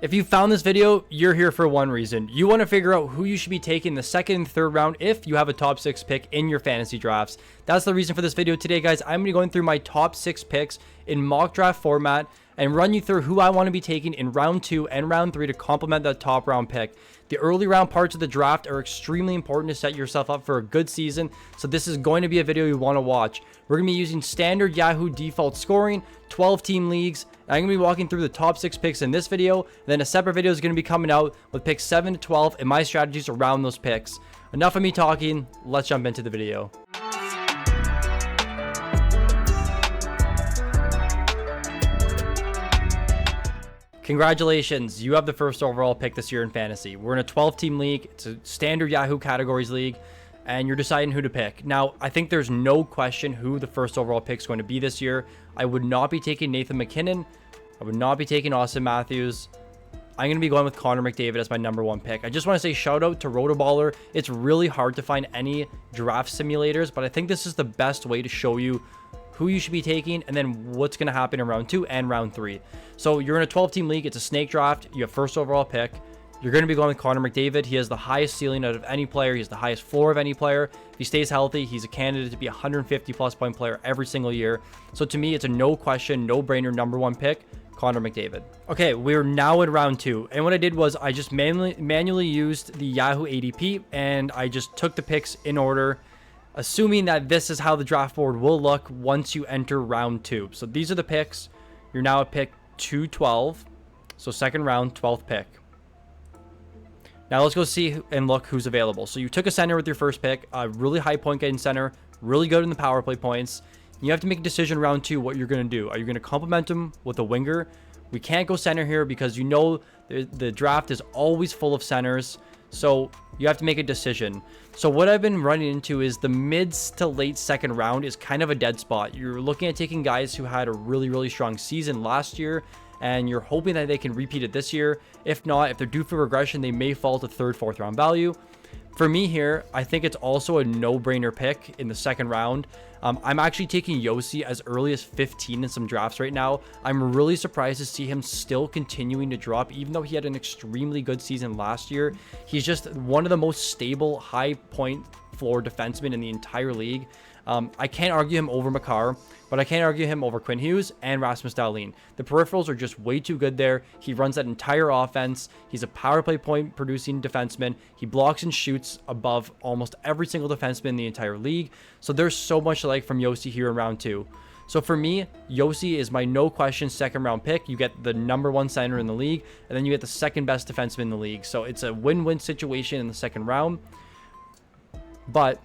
If you found this video, you're here for one reason. You want to figure out who you should be taking the second and third round if you have a top 6 pick in your fantasy drafts. That's the reason for this video today, guys. I'm going to be going through my top 6 picks in mock draft format and run you through who I want to be taking in round 2 and round 3 to complement that top round pick. The early round parts of the draft are extremely important to set yourself up for a good season, so this is going to be a video you want to watch. We're going to be using standard Yahoo default scoring, 12-team leagues. I'm going to be walking through the top 6 picks in this video, and then a separate video is going to be coming out with picks 7 to 12 and my strategies around those picks. Enough of me talking, let's jump into the video. Congratulations, you have the first overall pick this year in fantasy. We're in a 12-team league. It's a standard Yahoo categories league, and you're deciding who to pick. Now, I think there's no question who the first overall pick is going to be this year. I would not be taking Nathan McKinnon. I would not be taking Austin Matthews. I'm going to be going with Connor McDavid as my number 1 pick. I just want to say shout out to Rotoballer. It's really hard to find any draft simulators, but I think this is the best way to show you who you should be taking and then what's going to happen in round 2 and round 3. So you're in a 12-team league. It's a snake draft. You have first overall pick. You're going to be going with Connor McDavid. He has the highest ceiling out of any player. He has the highest floor of any player. If he stays healthy, he's a candidate to be a 150-plus point player every single year. So to me, it's a no question, no-brainer number 1 pick, Connor McDavid. Okay, we're now in round 2. And what I did was I just manually used the Yahoo ADP, and I just took the picks in order, assuming that this is how the draft board will look once you enter round 2. So these are the picks. You're now at pick 212. So second round, 12th pick. Now let's go see and look who's available. So you took a center with your first pick, a really high point getting center, really good in the power play points. You have to make a decision round 2 what you're going to do. Are you going to complement him with a winger? We can't go center here because you know the draft is always full of centers. So you have to make a decision. So what I've been running into is the mids to late second round is kind of a dead spot. You're looking at taking guys who had a really strong season last year, and you're hoping that they can repeat it this year. If not, if they're due for regression, they may fall to third, fourth round value. For me here, I think it's also a no-brainer pick in the second round. I'm actually taking Josi as early as 15 in some drafts right now. I'm really surprised to see him still continuing to drop, even though he had an extremely good season last year. He's just one of the most stable, high point floor defensemen in the entire league. I can't argue him over Makar, but I can't argue him over Quinn Hughes and Rasmus Dahlin. The peripherals are just way too good there. He runs that entire offense. He's a power play point producing defenseman. He blocks and shoots above almost every single defenseman in the entire league. So there's so much to like from Josi here in round 2. So for me, Josi is my no question second round pick. You get the number 1 center in the league, and then you get the second best defenseman in the league. So it's a win-win situation in the second round. But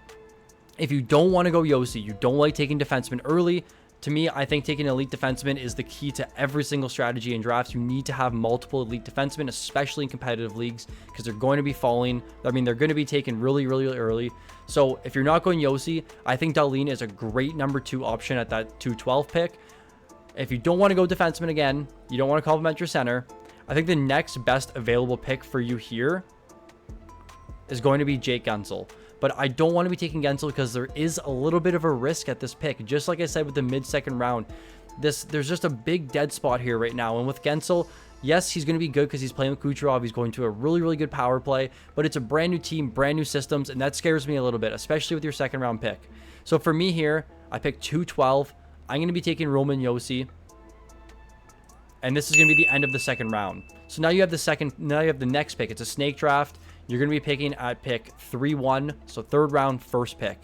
if you don't want to go Josi, you don't like taking defensemen early, to me, I think taking elite defenseman is the key to every single strategy in drafts. You need to have multiple elite defensemen, especially in competitive leagues, because they're going to be falling. I mean, they're going to be taken really early. So if you're not going Josi, I think Dahlin is a great number 2 option at that 212 pick. If you don't want to go defenseman again, you don't want to complement your center, I think the next best available pick for you here is going to be Jake Guentzel. But I don't want to be taking Guentzel because there is a little bit of a risk at this pick. Just like I said with the mid-second round, there's just a big dead spot here right now. And with Guentzel, yes, he's going to be good because he's playing with Kucherov. He's going to a really good power play. But it's a brand new team, brand new systems, and that scares me a little bit, especially with your second round pick. So for me here, I picked 212. I'm going to be taking Roman Josi. And this is going to be the end of the second round. So now you have the next pick. It's a snake draft. You're going to be picking at pick 3-1, so third round, first pick.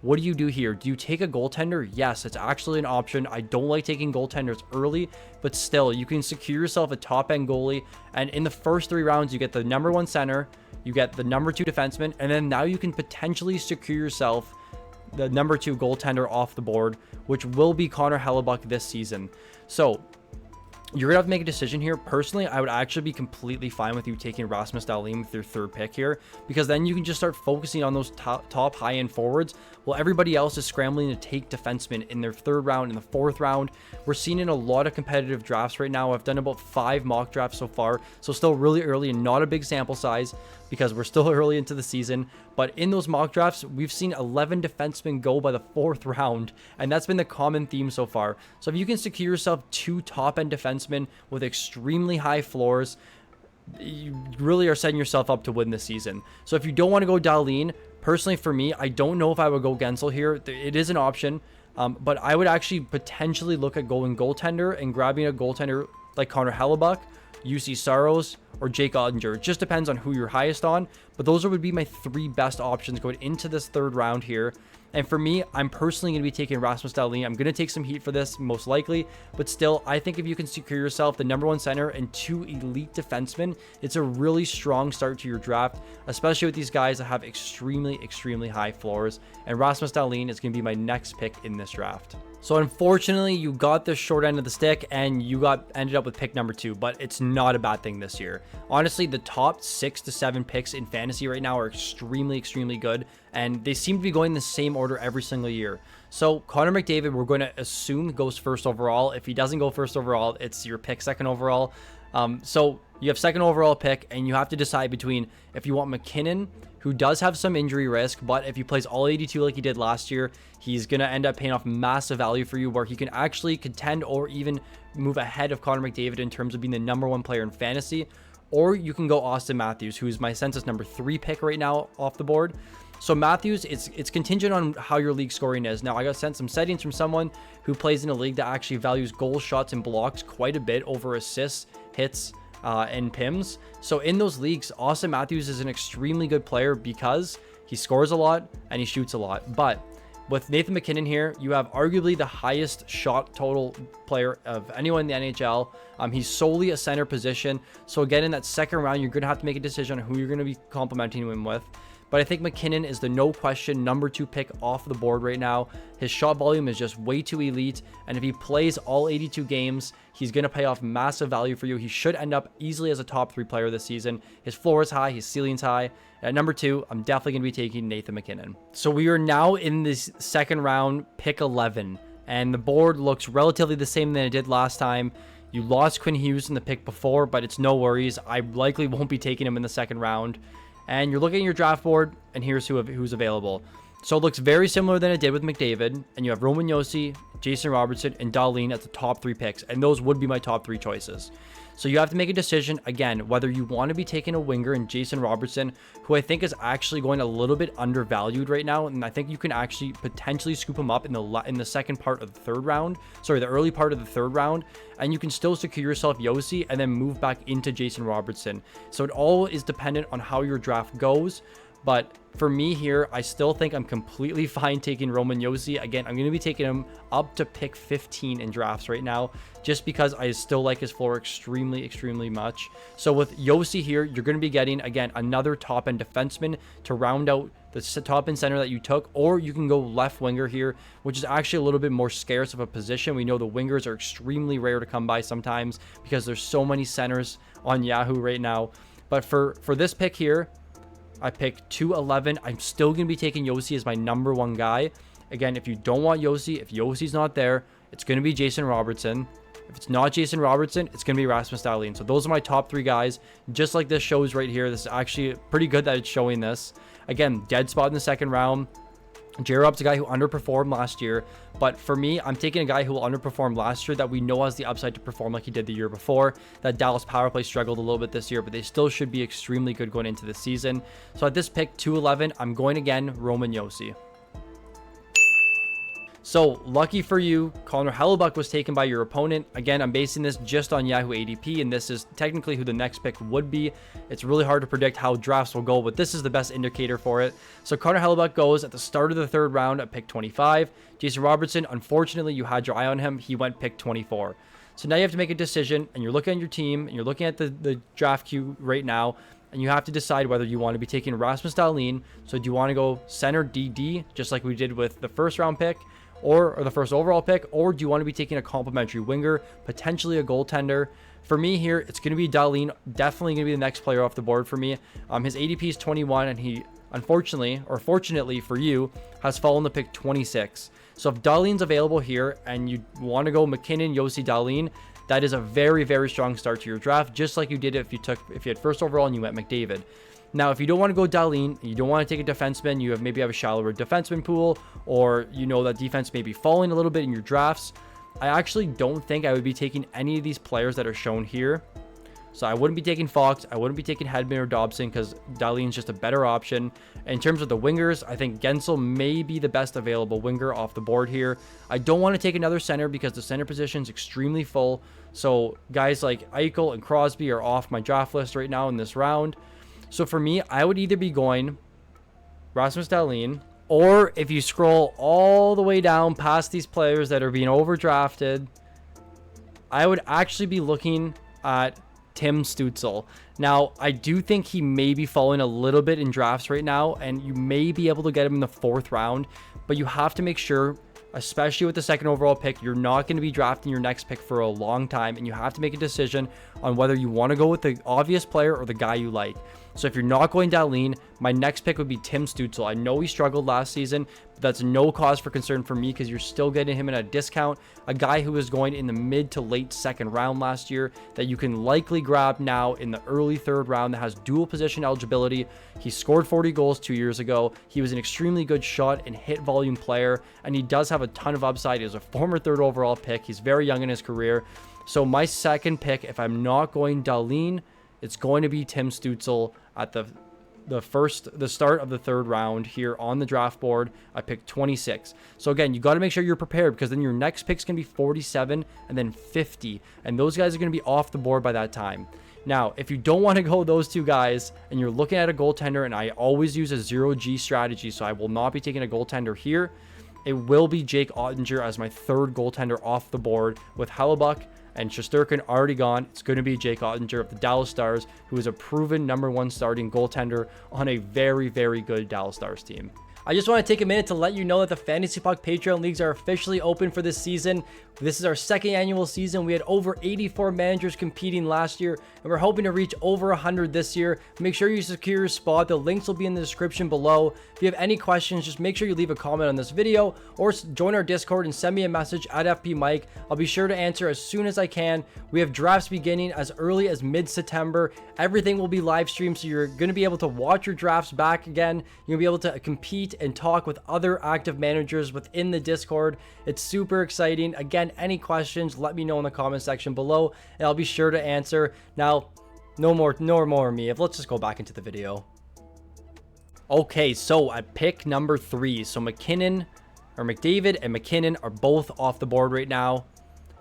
What do you do here? Do you take a goaltender? Yes, it's actually an option. I don't like taking goaltenders early, but still, you can secure yourself a top-end goalie, and in the first 3 rounds, you get the number 1 center, you get the number 2 defenseman, and then now you can potentially secure yourself the number 2 goaltender off the board, which will be Connor Hellebuyck this season. So you're going to have to make a decision here. Personally, I would actually be completely fine with you taking Rasmus Dahlin with your third pick here, because then you can just start focusing on those top high-end forwards while everybody else is scrambling to take defensemen in their third round, in the fourth round. We're seeing in a lot of competitive drafts right now. I've done about 5 mock drafts so far, so still really early and not a big sample size because we're still early into the season. But in those mock drafts, we've seen 11 defensemen go by the 4th round, and that's been the common theme so far. So if you can secure yourself 2 top-end defensemen with extremely high floors, you really are setting yourself up to win this season. So if you don't want to go Dahlin, personally for me, I don't know if I would go Gensel here. It is an option, but I would actually potentially look at going goaltender and grabbing a goaltender like Connor Hellebuck, UC Saros, or Jake Ottinger. It just depends on who you're highest on, but those would be my 3 best options going into this 3rd round here. And for me, I'm personally going to be taking Rasmus Dahlin. I'm going to take some heat for this, most likely. But still, I think if you can secure yourself the #1 center and 2 elite defensemen, it's a really strong start to your draft, especially with these guys that have extremely, extremely high floors. And Rasmus Dahlin is going to be my next pick in this draft. So unfortunately, you got the short end of the stick and you ended up with pick number 2, but it's not a bad thing this year. Honestly, the top 6 to 7 picks in fantasy right now are extremely, extremely good, and they seem to be going in the same order every single year. So Connor McDavid, we're going to assume goes first overall. If he doesn't go first overall, it's your pick 2nd overall. So you have 2nd overall pick, and you have to decide between if you want McKinnon, who does have some injury risk, but if he plays all 82 like he did last year, he's going to end up paying off massive value for you, where he can actually contend or even move ahead of Connor McDavid in terms of being the #1 player in fantasy. Or you can go Austin Matthews, who is my census number 3 pick right now off the board. So Matthews, it's contingent on how your league scoring is. Now, I got sent some settings from someone who plays in a league that actually values goals, shots, and blocks quite a bit over assists, hits, and PIMs. So in those leagues, Austin Matthews is an extremely good player because he scores a lot and he shoots a lot. But with Nathan McKinnon here, you have arguably the highest shot total player of anyone in the NHL. He's solely a center position. So again, in that 2nd round, you're going to have to make a decision on who you're going to be complementing him with. But I think McKinnon is the no question #2 pick off the board right now. His shot volume is just way too elite. And if he plays all 82 games, he's going to pay off massive value for you. He should end up easily as a top 3 player this season. His floor is high. His ceiling's high. At number 2, I'm definitely going to be taking Nathan McKinnon. So we are now in this 2nd round, pick 11. And the board looks relatively the same than it did last time. You lost Quinn Hughes in the pick before, but it's no worries. I likely won't be taking him in the 2nd round. And you're looking at your draft board, and here's who's available. So it looks very similar than it did with McDavid, and you have Roman Josi, Jason Robertson, and Dahlin as the top 3 picks, and those would be my top 3 choices. So you have to make a decision, again, whether you want to be taking a winger in Jason Robertson, who I think is actually going a little bit undervalued right now, and I think you can actually potentially scoop him up in the second part of the 3rd round, the early part of the 3rd round, and you can still secure yourself Josi and then move back into Jason Robertson. So it all is dependent on how your draft goes. But for me here, I still think I'm completely fine taking Roman Josi. Again, I'm going to be taking him up to pick 15 in drafts right now, just because I still like his floor extremely, extremely much. So with Josi here, you're going to be getting, again, another top-end defenseman to round out the top-end center that you took, or you can go left winger here, which is actually a little bit more scarce of a position. We know the wingers are extremely rare to come by sometimes because there's so many centers on Yahoo right now. But for this pick here, I picked 211. I'm still going to be taking Josi as my #1 guy. Again, if you don't want Josi, if Yosi's not there, it's going to be Jason Robertson. If it's not Jason Robertson, it's going to be Rasmus Dahlin. So those are my top 3 guys. Just like this shows right here. This is actually pretty good that it's showing this. Again, dead spot in the 2nd round. J-Rob's a guy who underperformed last year, but for me, I'm taking a guy who will underperform last year that we know has the upside to perform like he did the year before. That Dallas power play struggled a little bit this year, but they still should be extremely good going into the season. So at this pick, 211, I'm going again, Roman Josi. So lucky for you, Connor Hellebuck was taken by your opponent. Again, I'm basing this just on Yahoo ADP, and this is technically who the next pick would be. It's really hard to predict how drafts will go, but this is the best indicator for it. So Connor Hellebuck goes at the start of the 3rd round at pick 25. Jason Robertson, unfortunately, you had your eye on him. He went pick 24. So now you have to make a decision, and you're looking at your team, and you're looking at the draft queue right now, and you have to decide whether you want to be taking Rasmus Dahlin. So do you want to go center DD, just like we did with the 1st round pick, or the 1st overall pick, or do you want to be taking a complimentary winger, potentially a goaltender? For me here, it's going to be Dahlin, definitely going to be the next player off the board for me. His ADP is 21, and he, unfortunately, or fortunately for you, has fallen to pick 26. So if Dahlin's available here, and you want to go McKinnon, Josi, Dahlin, that is a very, very strong start to your draft, just like you did if you had 1st overall and you went McDavid. Now, if you don't want to go Dahlin, you don't want to take a defenseman, you maybe have a shallower defenseman pool, or you know that defense may be falling a little bit in your drafts, I actually don't think I would be taking any of these players that are shown here. So I wouldn't be taking Fox. I wouldn't be taking Hedman or Dobson because Dahlin's just a better option. In terms of the wingers, I think Gensel may be the best available winger off the board here. I don't want to take another center because the center position is extremely full. So guys like Eichel and Crosby are off my draft list right now in this round. So for me, I would either be going Rasmus Dahlin, or if you scroll all the way down past these players that are being overdrafted, I would actually be looking at Tim Stützle. Now, I do think he may be falling a little bit in drafts right now, and you may be able to get him in the 4th round, but you have to make sure, especially with the 2nd overall pick, you're not going to be drafting your next pick for a long time, and you have to make a decision on whether you want to go with the obvious player or the guy you like. So if you're not going Dahlin, my next pick would be Tim Stützle. I know he struggled last season, but that's no cause for concern for me because you're still getting him at a discount. A guy who was going in the mid to late 2nd round last year that you can likely grab now in the early 3rd round that has dual position eligibility. He scored 40 goals 2 years ago. He was an extremely good shot and hit volume player, and he does have a ton of upside. He was a former 3rd overall pick. He's very young in his career. So my second pick, if I'm not going Dahlin, it's going to be Tim Stützle at the start of the 3rd round here on the draft board. I picked 26. So again, you got to make sure you're prepared because then your next pick's going to be 47 and then 50. And those guys are going to be off the board by that time. Now, if you don't want to go those two guys and you're looking at a goaltender, and I always use a 0G strategy, so I will not be taking a goaltender here. It will be Jake Oettinger as my 3rd goaltender off the board with Hellebuyck and Shesterkin already gone. It's going to be Jake Oettinger of the Dallas Stars, who is a proven #1 starting goaltender on a very, very good Dallas Stars team. I just want to take a minute to let you know that the Fantasy Puck Patreon leagues are officially open for this season. This is our 2nd annual season. We had over 84 managers competing last year, and we're hoping to reach over 100 this year. Make sure you secure your spot. The links will be in the description below. If you have any questions, just make sure you leave a comment on this video or join our Discord and send me a message at FPMike. I'll be sure to answer as soon as I can. We have drafts beginning as early as mid-September. Everything will be live streamed, so you're going to be able to watch your drafts back again. You'll be able to compete and talk with other active managers within the Discord. It's super exciting. Again, any questions, let me know in the comment section below and I'll be sure to answer. Now, no more of me. Let's just go back into the video. Okay, so at pick number 3, so McKinnon or McDavid and McKinnon are both off the board right now,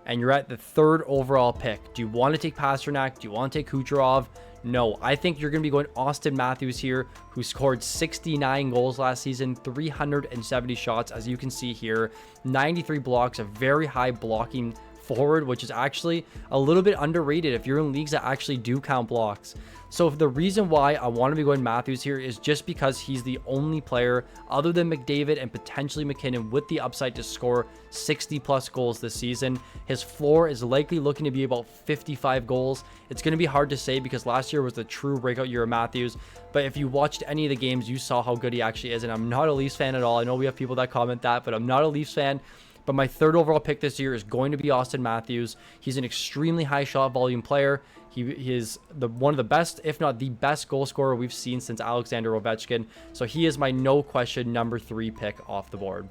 and you're at the 3rd overall pick. Do you want to take Pastrnak? Do you want to take Kucherov? No, I think you're going to be going Austin Matthews here, who scored 69 goals last season, 370 shots, as you can see here, 93 blocks, a very high blocking forward, which is actually a little bit underrated if you're in leagues that actually do count blocks. So the reason why I want to be going Matthews here is just because he's the only player other than McDavid and potentially McKinnon with the upside to score 60 plus goals this season. His floor is likely looking to be about 55 goals. It's going to be hard to say because last year was the true breakout year of Matthews. But if you watched any of the games, you saw how good he actually is. And I'm not a Leafs fan at all. I know we have people that comment that, but I'm not a Leafs fan. But my 3rd overall pick this year is going to be Austin Matthews. He's an extremely high shot volume player. He is one of the best, if not the best goal scorer we've seen since Alexander Ovechkin. So he is my no question number 3 pick off the board.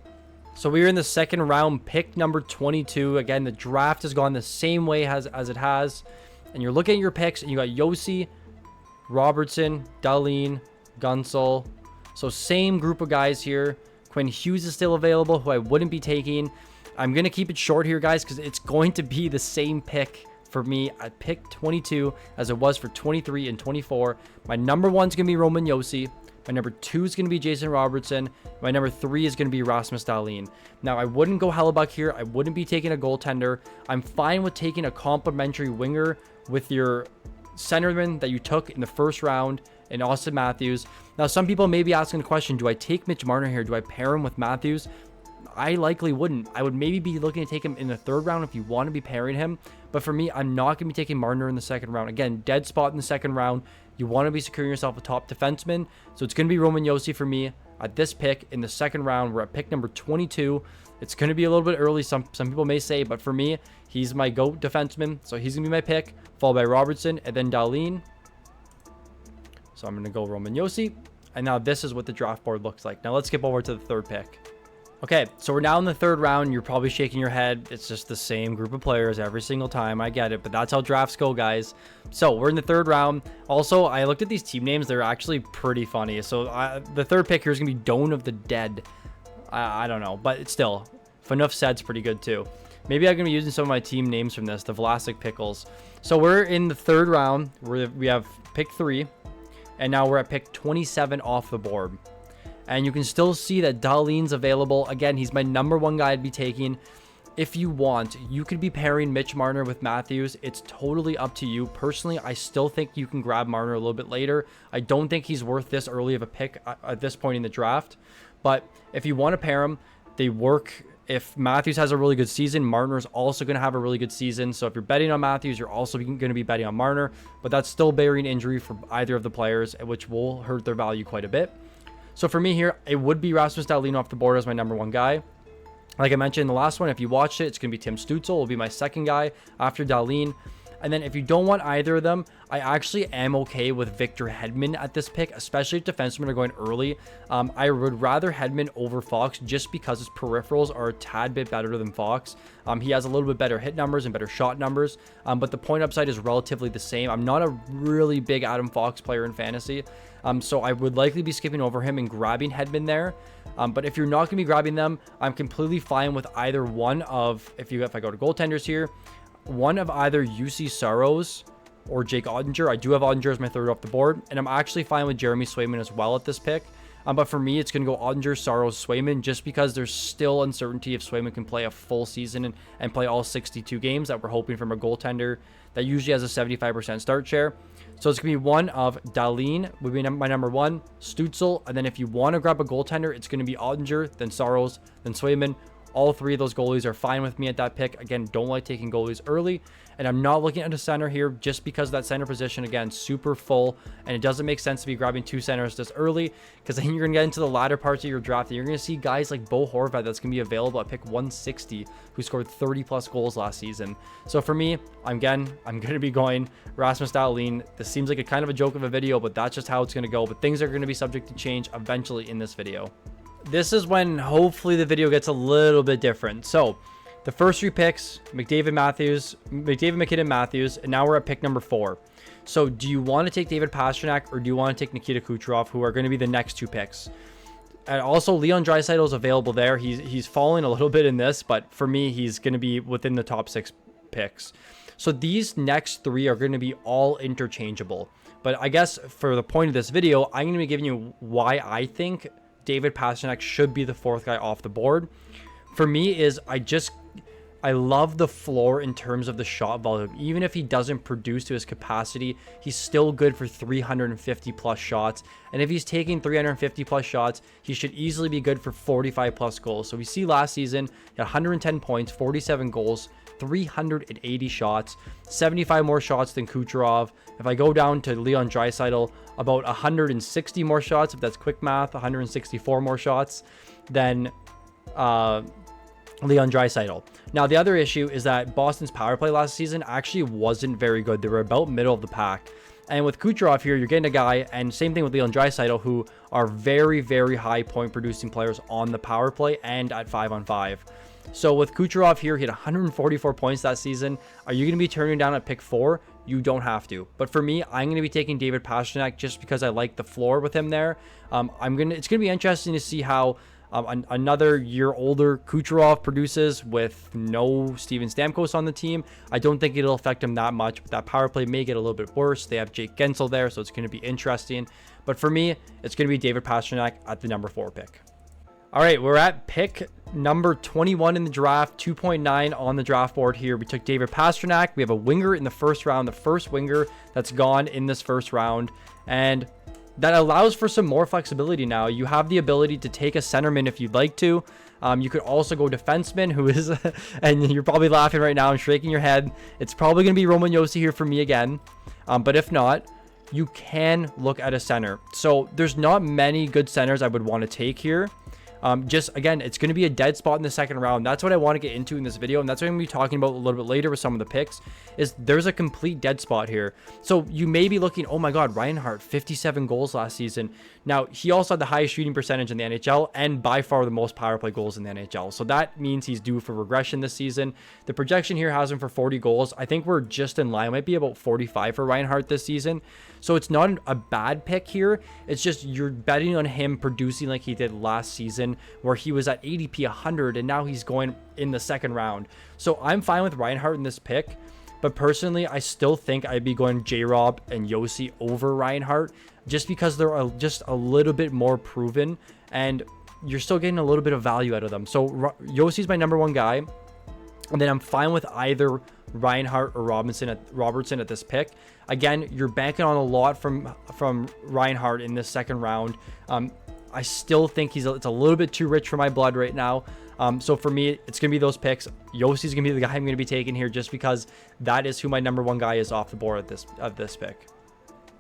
So we are in the 2nd round, pick number 22. Again, the draft has gone the same way as it has. And you're looking at your picks and you got Josi, Robertson, Dahlin, Gunsel. So same group of guys here. Quinn Hughes is still available, who I wouldn't be taking. I'm going to keep it short here, guys, because it's going to be the same pick for me at pick 22 as it was for 23 and 24. My number 1 is going to be Roman Josi. My number 2 is going to be Jason Robertson. My number 3 is going to be Rasmus Dahlin. Now, I wouldn't go Hellebuyck here. I wouldn't be taking a goaltender. I'm fine with taking a complimentary winger with your centerman that you took in the 1st round in Austin Matthews. Now, some people may be asking the question, do I take Mitch Marner here? Do I pair him with Matthews? I likely wouldn't. I would maybe be looking to take him in the 3rd round if you want to be pairing him. But for me, I'm not going to be taking Marner in the 2nd round. Again, dead spot in the 2nd round. You want to be securing yourself a top defenseman. So it's going to be Roman Josi for me at this pick in the 2nd round. We're at pick number 22. It's going to be a little bit early, some people may say, but for me, he's my GOAT defenseman. So he's going to be my pick, followed by Robertson and then Dahlin. So I'm going to go Roman Josi. And now this is what the draft board looks like. Now let's skip over to the 3rd pick. Okay, so we're now in the third round. You're probably shaking your head. It's just the same group of players every single time. I get it, but that's how drafts go, guys. So we're in the third round. Also, I looked at these team names. They're actually pretty funny. So the third pick here is going to be Dawn of the Dead. I don't know, but it's still, Fnuf said's pretty good too. Maybe I'm going to be using some of my team names from this, the Vlasic Pickles. So we're in the third round. We have pick 3, and now we're at pick 27 off the board. And you can still see that Dahlin's available. Again, he's my number 1 guy I'd be taking. If you want, you could be pairing Mitch Marner with Matthews. It's totally up to you. Personally, I still think you can grab Marner a little bit later. I don't think he's worth this early of a pick at this point in the draft. But if you want to pair them, they work. If Matthews has a really good season, Marner's also going to have a really good season. So if you're betting on Matthews, you're also going to be betting on Marner. But that's still bearing injury for either of the players, which will hurt their value quite a bit. So for me here, it would be Rasmus Dahlin off the board as my number 1 guy. Like I mentioned in the last one, if you watched it, it's going to be Tim Stützle will be my second guy after Dahlin. And then if you don't want either of them, I actually am okay with Victor Hedman at this pick, especially if defensemen are going early. I would rather Hedman over Fox just because his peripherals are a tad bit better than Fox. He has a little bit better hit numbers and better shot numbers, but the point upside is relatively the same. I'm not a really big Adam Fox player in fantasy, so I would likely be skipping over him and grabbing Hedman there. But if you're not going to be grabbing them, I'm completely fine with either one of, if I go to goaltenders here, one of either UC Saros or Jake Ottinger. I do have Ottinger as my third off the board, and I'm actually fine with Jeremy Swayman as well at this pick. But for me, it's going to go Ottinger, Saros, Swayman, just because there's still uncertainty if Swayman can play a full season and play all 62 games that we're hoping from a goaltender that usually has a 75% start share. So it's going to be one of Dahlin would be my number 1, Stützle, and then if you want to grab a goaltender, it's going to be Ottinger, then Saros, then Swayman. All 3 of those goalies are fine with me at that pick. Again, don't like taking goalies early. And I'm not looking at a center here just because that center position, again, super full. And it doesn't make sense to be grabbing 2 centers this early because then you're going to get into the latter parts of your draft and you're going to see guys like Bo Horvat that's going to be available at pick 160 who scored 30-plus goals last season. So for me, I'm going to be going Rasmus Dahlin. This seems like a kind of a joke of a video, but that's just how it's going to go. But things are going to be subject to change eventually in this video. This is when hopefully the video gets a little bit different. So the first 3 picks, McDavid, McKinnon, Matthews, and now we're at pick number 4. So do you want to take David Pastrnak or do you want to take Nikita Kucherov, who are going to be the next 2 picks? And also Leon Draisaitl is available there. He's falling a little bit in this, but for me, he's going to be within the top 6 picks. So these next 3 are going to be all interchangeable. But I guess for the point of this video, I'm going to be giving you why I think David Pastrnak should be the 4th guy off the board. For me is I love the floor in terms of the shot volume. Even if he doesn't produce to his capacity, he's still good for 350 plus shots. And if he's taking 350 plus shots, he should easily be good for 45 plus goals. So we see last season, he had 110 points, 47 goals, 380 shots, 75 more shots than Kucherov. If I go down to Leon Draisaitl, about 160 more shots, if that's quick math, 164 more shots than Leon Draisaitl. Now, the other issue is that Boston's power play last season actually wasn't very good. They were about middle of the pack. And with Kucherov here, you're getting a guy, and same thing with Leon Draisaitl, who are very, very high point producing players on the power play and at 5-on-5. So with Kucherov here, he had 144 points that season. Are you going to be turning down at pick 4? You don't have to. But for me, I'm going to be taking David Pastrnak just because I like the floor with him there. It's going to be interesting to see how another year older Kucherov produces with no Steven Stamkos on the team. I don't think it'll affect him that much, but that power play may get a little bit worse. They have Jake Gensel there, so it's going to be interesting. But for me, it's going to be David Pastrnak at the number 4 pick. All right, we're at pick number 21 in the draft, 2.9 on the draft board here. We took David Pastrnak. We have a winger in the first round, the first winger that's gone in this first round. And that allows for some more flexibility now. You have the ability to take a centerman if you'd like to. You could also go defenseman, who is, and you're probably laughing right now and shaking your head. It's probably going to be Roman Josi here for me again. But if not, you can look at a center. So there's not many good centers I would want to take here. Just again, it's going to be a dead spot in the second round. That's what I want to get into in this video, and that's what I'm going to be talking about a little bit later with some of the picks. Is there's a complete dead spot here. So you may be looking, oh my God, Reinhart, 57 goals last season. Now he also had the highest shooting percentage in the NHL and by far the most power play goals in the NHL. So that means he's due for regression this season. The projection here has him for 40 goals. I think we're just in line. It might be about 45 for Reinhart this season. So it's not a bad pick here. It's just you're betting on him producing like he did last season, where he was at ADP 100 and now he's going in the second round. So I'm fine with Reinhart in this pick, but personally, I still think I'd be going J-Rob and Josi over Reinhart just because they're just a little bit more proven and you're still getting a little bit of value out of them. So Josi's my number one guy, and then I'm fine with either Reinhart or Robertson at this pick. Again, you're banking on a lot from Reinhart in this second round. I still think it's a little bit too rich for my blood right now. So for me, it's going to be those picks. Josi's going to be the guy I'm going to be taking here just because that is who my number one guy is off the board at this pick.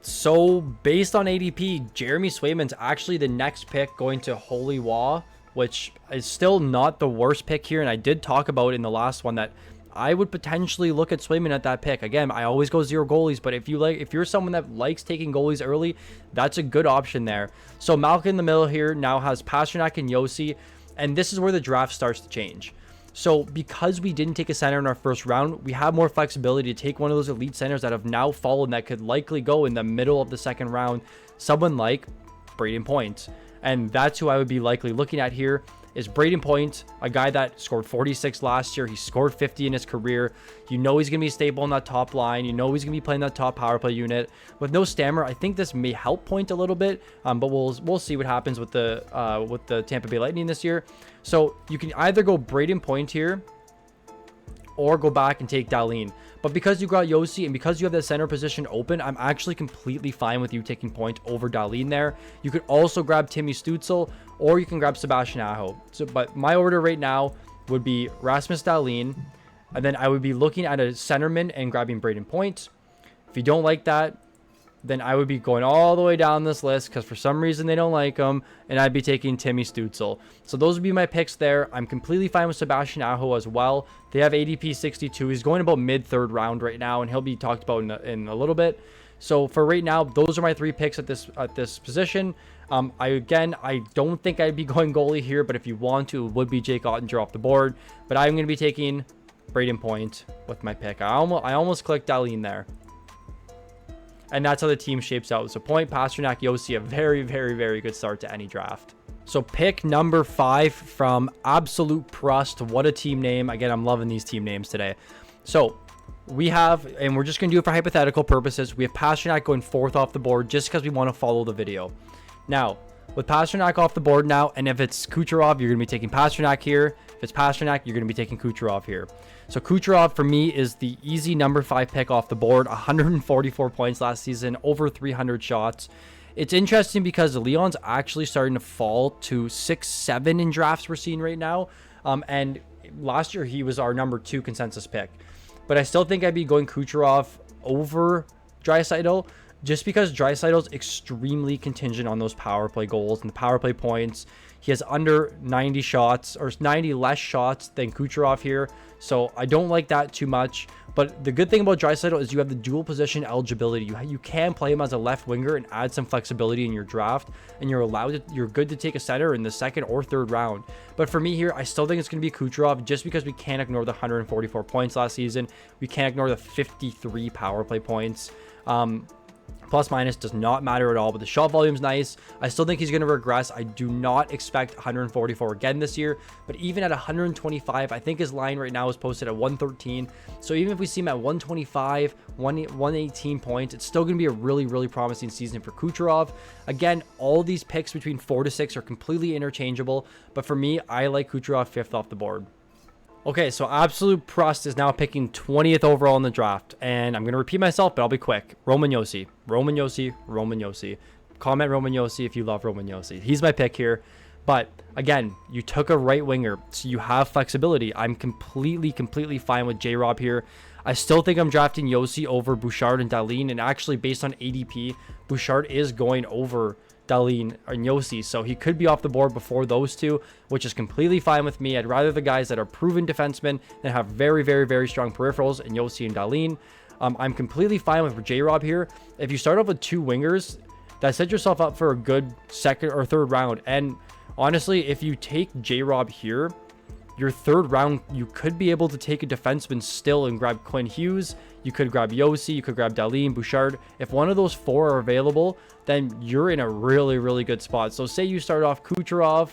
So based on ADP, Jeremy Swayman's actually the next pick going to Holy Wah, which is still not the worst pick here. And I did talk about in the last one that I would potentially look at Swayman at that pick. Again, I always go zero goalies, but if you're someone that likes taking goalies early, that's a good option there. So Malkin in the middle here now has Pastrnak and Josi, and this is where the draft starts to change. So because we didn't take a center in our first round, we have more flexibility to take one of those elite centers that have now fallen that could likely go in the middle of the second round, someone like Brayden Point. And that's who I would be likely looking at here. Is Brayden Point, a guy that scored 46 last year. He scored 50 in his career. You know he's going to be stable on that top line. You know he's going to be playing that top power play unit. With no Stammer, I think this may help Point a little bit, but we'll see what happens with the Tampa Bay Lightning this year. So you can either go Brayden Point here or go back and take Dahlin. But because you got Josi and because you have the center position open, I'm actually completely fine with you taking Point over Dahlin there. You could also grab Timmy Stützle or you can grab Sebastian Aho. But my order right now would be Rasmus Dahlin, and then I would be looking at a centerman and grabbing Brayden Point. If you don't like that, then I would be going all the way down this list because for some reason they don't like him, and I'd be taking Timmy Stützle. So those would be my picks there. I'm completely fine with Sebastian Aho as well. They have ADP 62. He's going about mid-third round right now, and he'll be talked about in a little bit. So for right now, those are my three picks at this position. I don't think I'd be going goalie here, but if you want to, it would be Jake Oettinger off the board. But I'm going to be taking Brayden Point with my pick. I almost clicked Dahlin there. And that's how the team shapes out. So Point, Pastrnak, Josi, a very, very, very good start to any draft. So pick number 5 from Absolute Prust. What a team name. Again, I'm loving these team names today. So we have, and we're just going to do it for hypothetical purposes, we have Pastrnak going 4th off the board just because we want to follow the video. Now, with Pastrnak off the board now, and if it's Kucherov, you're going to be taking Pastrnak here. If it's Pastrnak, you're going to be taking Kucherov here. So Kucherov, for me, is the easy number 5 pick off the board. 144 points last season, over 300 shots. It's interesting because Leon's actually starting to fall to 6-7 in drafts we're seeing right now. And last year, he was our number 2 consensus pick. But I still think I'd be going Kucherov over Draisaitl, just because Draisaitl's extremely contingent on those power play goals and the power play points. He has under 90 shots, or 90 less shots than Kucherov here. So I don't like that too much. But the good thing about Draisaitl is you have the dual position eligibility. You can play him as a left winger and add some flexibility in your draft, and you're good to take a center in the second or third round. But for me here, I still think it's going to be Kucherov just because we can't ignore the 144 points last season. We can't ignore the 53 power play points. Plus minus does not matter at all, but the shot volume's nice. I still think he's going to regress. I do not expect 144 again this year, but even at 125, I think his line right now is posted at 113. So even if we see him at 125, 118 points, it's still going to be a really, really promising season for Kucherov. Again, all these picks between 4 to 6 are completely interchangeable, but for me, I like Kucherov 5th off the board. Okay, so Absolute Prust is now picking 20th overall in the draft, and I'm going to repeat myself, but I'll be quick. Roman Josi. Roman Josi. Roman Josi. Comment Roman Josi if you love Roman Josi. He's my pick here. But again, you took a right winger, so you have flexibility. I'm completely fine with J-Rob here. I still think I'm drafting Josi over Bouchard and Dahlin, and actually based on ADP, Bouchard is going over Dahlin and Josi, so he could be off the board before those two, which is completely fine with me. I'd rather the guys that are proven defensemen that have very strong peripherals, and Josi and Dahlin. I'm completely fine with J-Rob here. If you start off with two wingers, that set yourself up for a good second or third round. And honestly, if you take J-Rob here, your third round, you could be able to take a defenseman still and grab Quinn Hughes. You could grab Josi, you could grab Dahlin, Bouchard. If one of those four are available, then you're in a really good spot. So say you start off Kucherov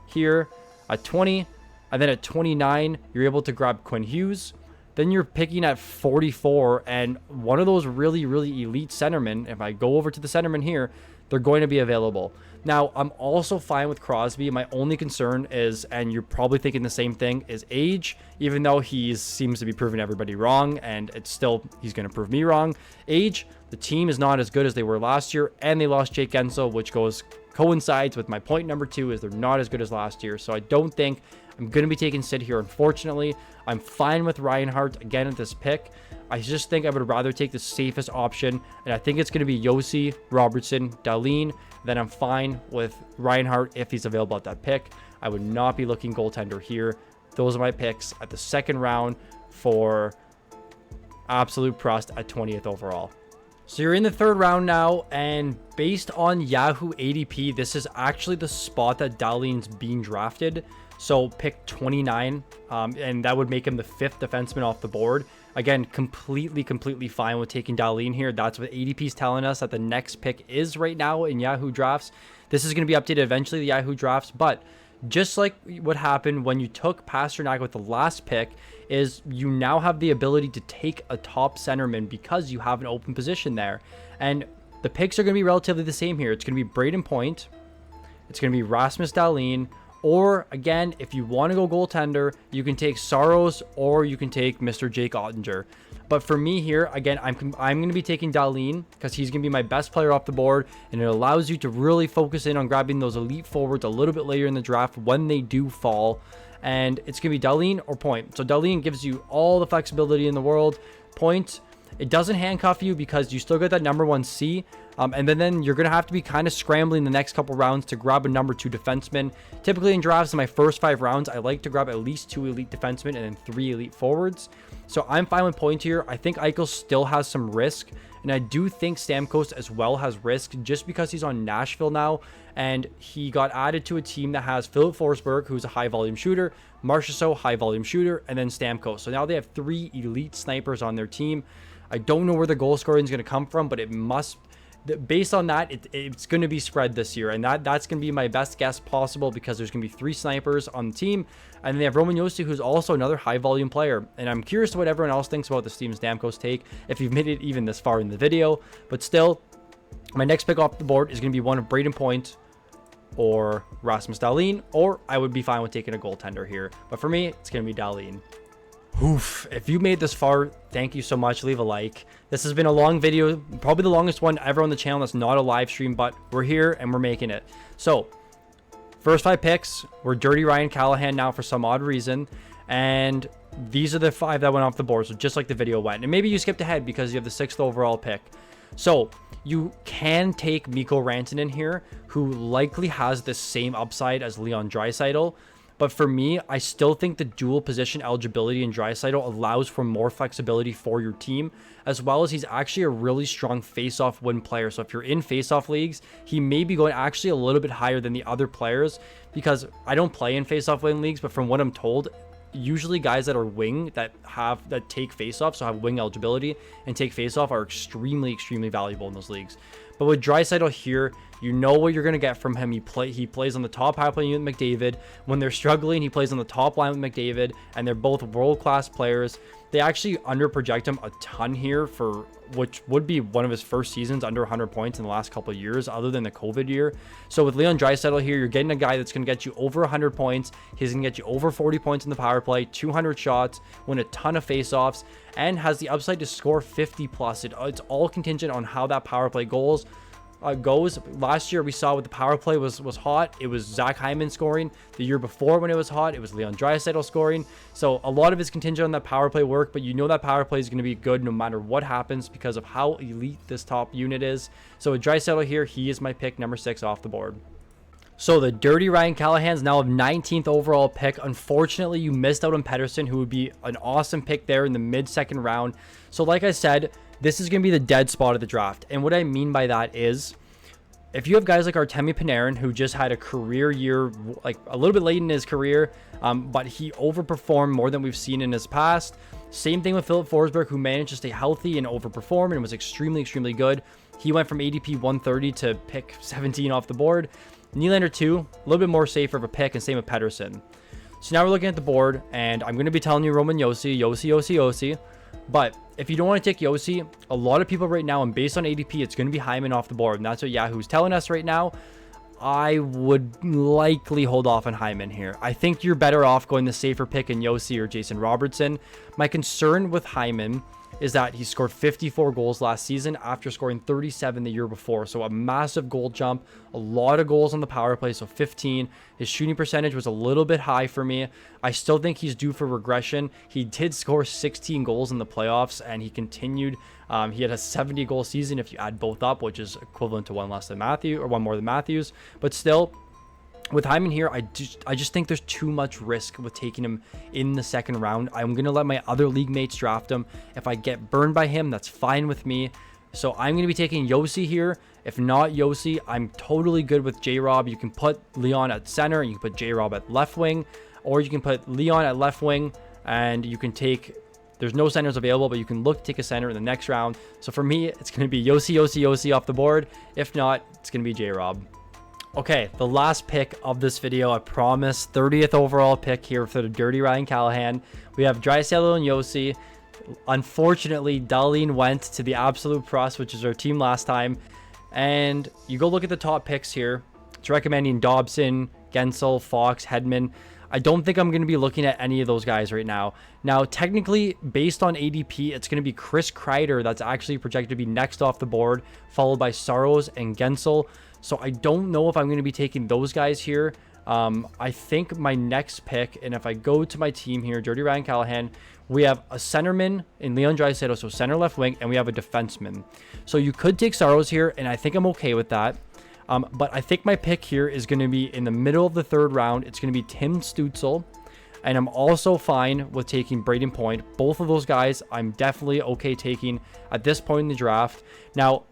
here at 20, and then at 29, you're able to grab Quinn Hughes. Then you're picking at 44, and one of those really elite centermen, if I go over to the centerman here, they're going to be available. Now, I'm also fine with Crosby. My only concern is, and you're probably thinking the same thing, is age. Even though he seems to be proving everybody wrong, and he's going to prove me wrong. Age, the team is not as good as they were last year, and they lost Jake Guentzel, which coincides with my point number 2, is they're not as good as last year. So I don't think I'm going to be taking Sid here, unfortunately. I'm fine with Reinhart again at this pick. I just think I would rather take the safest option, and I think it's going to be Josi, Robertson, Dahlin. Then I'm fine with Reinhart if he's available at that pick. I would not be looking goaltender here. Those are my picks at the second round for absolute trust at 20th overall. So you're in the third round now, and based on Yahoo ADP, this is actually the spot that Dahlin's being drafted. So pick 29, and that would make him the 5th defenseman off the board. Again, completely fine with taking Dahlin here. That's what ADP's telling us that the next pick is right now in Yahoo drafts. This is going to be updated eventually, the Yahoo drafts, but just like what happened when you took Pastrnak with the last pick, is you now have the ability to take a top centerman because you have an open position there. And the picks are going to be relatively the same here. It's going to be Braden Point. It's going to be Rasmus Dahlin. Or, again, if you want to go goaltender, you can take Saros or you can take Mr. Jake Ottinger. But for me here, again, I'm going to be taking Dahlin because he's going to be my best player off the board, and it allows you to really focus in on grabbing those elite forwards a little bit later in the draft when they do fall. And it's going to be Dahlin or Point. So Dahlin gives you all the flexibility in the world. Point, it doesn't handcuff you because you still get that number 1 C. And then you're going to have to be kind of scrambling the next couple rounds to grab a number 2 defenseman. Typically in drafts, in my first 5 rounds, I like to grab at least 2 elite defensemen and then 3 elite forwards. So I'm fine with Point here. I think Eichel still has some risk. And I do think Stamkos as well has risk just because he's on Nashville now. And he got added to a team that has Philip Forsberg, who's a high volume shooter, Marchessault, high volume shooter, and then Stamkos. So now they have 3 elite snipers on their team. I don't know where the goal scoring is going to come from, but it must... Based on that, it's going to be spread this year, and that's going to be my best guess possible because there's going to be 3 snipers on the team, and they have Roman Josi, who's also another high-volume player. And I'm curious to what everyone else thinks about this Steven Stamkos take, if you've made it even this far in the video. But still, my next pick off the board is going to be one of Braden Point or Rasmus Dahlin, or I would be fine with taking a goaltender here. But for me, it's going to be Dahlin. Oof, if you made this far, thank you so much. Leave a like. This has been a long video, probably the longest one ever on the channel that's not a live stream, but we're here and we're making it. So, first 5 picks, we're Dirty Ryan Callahan now for some odd reason, and these are the 5 that went off the board, so just like the video went. And maybe you skipped ahead because you have the 6th overall pick. So, you can take Mikko Rantanen here, who likely has the same upside as Leon Draisaitl. But for me, I still think the dual position eligibility in Draisaitl allows for more flexibility for your team, as well as he's actually a really strong face-off win player. So if you're in face-off leagues, he may be going actually a little bit higher than the other players, because I don't play in face-off win leagues, but from what I'm told, usually guys that are wing that take face-off, so have wing eligibility and take face-off, are extremely valuable in those leagues. But with Draisaitl here, you know what you're going to get from him. He plays on the top power play unit with McDavid. When they're struggling, he plays on the top line with McDavid, and they're both world-class players. They actually underproject him a ton here for which would be one of his first seasons under 100 points in the last couple of years, other than the COVID year. So with Leon Draisaitl here, you're getting a guy that's going to get you over 100 points. He's going to get you over 40 points in the power play, 200 shots, win a ton of faceoffs, and has the upside to score 50 plus. It's all contingent on how that power play goes goes, last year we saw what the power play was hot. It was Zach Hyman scoring. The year before when it was hot, it was Leon Draisaitl scoring. So a lot of it's contingent on that power play work, but you know that power play is going to be good no matter what happens because of how elite this top unit is. So with Draisaitl here, he is my pick number 6 off the board. So the dirty Ryan Callahan's now of 19th overall pick. Unfortunately, you missed out on Pettersson, who would be an awesome pick there in the mid-second round. So like I said, this is going to be the dead spot of the draft. And what I mean by that is, if you have guys like Artemi Panarin, who just had a career year, like a little bit late in his career, but he overperformed more than we've seen in his past. Same thing with Philip Forsberg, who managed to stay healthy and overperform and was extremely, extremely good. He went from ADP 130 to pick 17 off the board. Nylander 2, a little bit more safer of a pick, and same with Pettersson. So now we're looking at the board, and I'm going to be telling you Roman Josi. But if you don't want to take Josi, a lot of people right now, and based on ADP, it's going to be Hyman off the board. And that's what Yahoo's telling us right now. I would likely hold off on Hyman here. I think you're better off going the safer pick in Josi or Jason Robertson. My concern with Hyman is that he scored 54 goals last season after scoring 37 the year before. So a massive goal jump, a lot of goals on the power play, so 15. His shooting percentage was a little bit high for me. I still think he's due for regression. He did score 16 goals in the playoffs, and he continued. He had a 70 goal season if you add both up, which is equivalent to one more than Matthews. But still, with Hyman here, I just think there's too much risk with taking him in the second round. I'm going to let my other league mates draft him. If I get burned by him, that's fine with me. So I'm going to be taking Josi here. If not Josi, I'm totally good with J-Rob. You can put Leon at center, and you can put J-Rob at left wing, or you can put Leon at left wing, and you can take... There's no centers available, but you can look to take a center in the next round. So for me, it's going to be Josi off the board. If not, it's going to be J-Rob. Okay, the last pick of this video, I promise, 30th overall pick here for the dirty Ryan Callahan. We have Draisaitl and Josi. Unfortunately, Dahlin went to the Absolute Press, which is our team last time. And you go look at the top picks here. It's recommending Dobson, Gensel, Fox, Hedman. I don't think I'm going to be looking at any of those guys right now. Now, technically, based on ADP, it's going to be Chris Kreider that's actually projected to be next off the board, followed by Saros and Gensel. So I don't know if I'm going to be taking those guys here. I think my next pick, and if I go to my team here, Dirty Ryan Callahan, we have a centerman in Leon Draisaitl, so center left wing, and we have a defenseman. So you could take Saros here, and I think I'm okay with that. But I think my pick here is going to be in the middle of the third round. It's going to be Tim Stützle. And I'm also fine with taking Braden Point. Both of those guys, I'm definitely okay taking at this point in the draft. Now,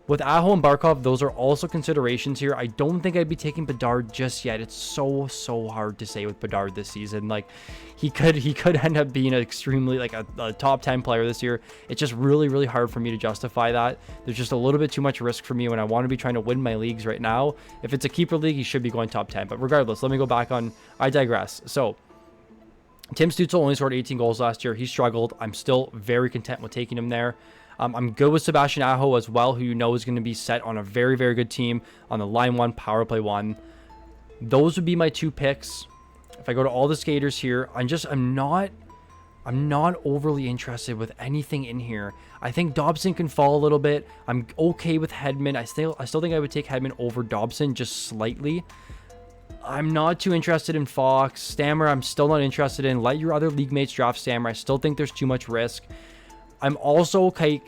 with Aho and Barkov, those are also considerations here. I don't think I'd be taking Bedard just yet. It's so hard to say with Bedard this season. Like, he could end up being an extremely, like, a top 10 player this year. It's just really hard for me to justify that. There's just a little bit too much risk for me when I want to be trying to win my leagues right now. If it's a keeper league, he should be going top 10. But regardless, let me go back on, I digress. So, Tim Stützle only scored 18 goals last year. He struggled. I'm still very content with taking him there. I'm good with Sebastian Aho as well, who you know is going to be set on a very good team on the line 1, power play 1. Those would be my 2 picks. If I go to all the skaters here, I'm not overly interested with anything in here. I think Dobson can fall a little bit. I'm okay with Hedman. I still think I would take Hedman over Dobson just slightly. I'm not too interested in Fox. Stammer, I'm still not interested in. Let your other league mates draft Stammer. I still think there's too much risk. I'm also okay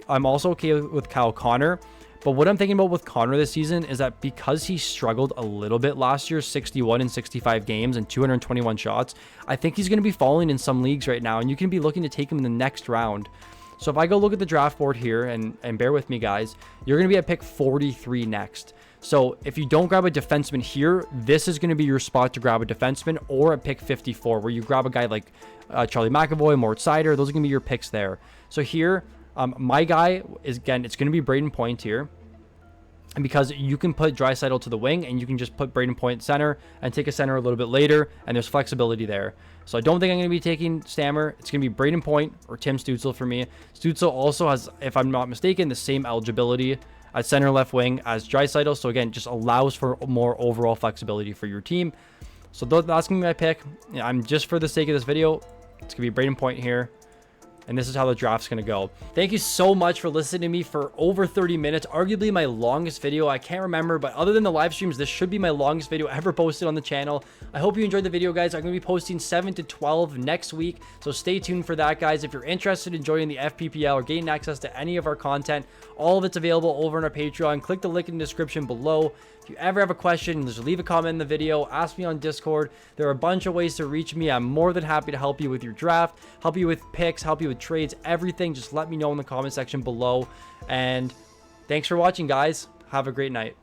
with Kyle Connor, but what I'm thinking about with Connor this season is that because he struggled a little bit last year, 61 in 65 games and 221 shots, I think he's going to be falling in some leagues right now, and you can be looking to take him in the next round. So if I go look at the draft board here, and bear with me guys, you're going to be at pick 43 next. So if you don't grab a defenseman here, this is going to be your spot to grab a defenseman, or at pick 54, where you grab a guy like Charlie McAvoy, Mort Seider. Those are going to be your picks there. So here, my guy is, again, it's going to be Braden Point here. And because you can put Draisaitl to the wing, and you can just put Braden Point center and take a center a little bit later, and there's flexibility there. So I don't think I'm going to be taking Stammer. It's going to be Braden Point or Tim Stützle for me. Stützle also has, if I'm not mistaken, the same eligibility at center left wing as Draisaitl. So again, just allows for more overall flexibility for your team. So that's going to be my pick. I'm just, for the sake of this video, it's going to be Braden Point here. and this is how the draft's going to go. Thank you so much for listening to me for over 30 minutes, arguably my longest video. I can't remember, but other than the live streams, this should be my longest video ever posted on the channel. I hope you enjoyed the video, guys. I'm going to be posting 7 to 12 next week, so stay tuned for that, guys. If you're interested in joining the FPPL or getting access to any of our content, all of it's available over on our Patreon. Click the link in the description below. If you ever have a question, just leave a comment in the video, ask me on Discord. There are a bunch of ways to reach me. I'm more than happy to help you with your draft, help you with picks, help you with trades, everything. Just let me know in the comment section below. And thanks for watching, guys. Have a great night.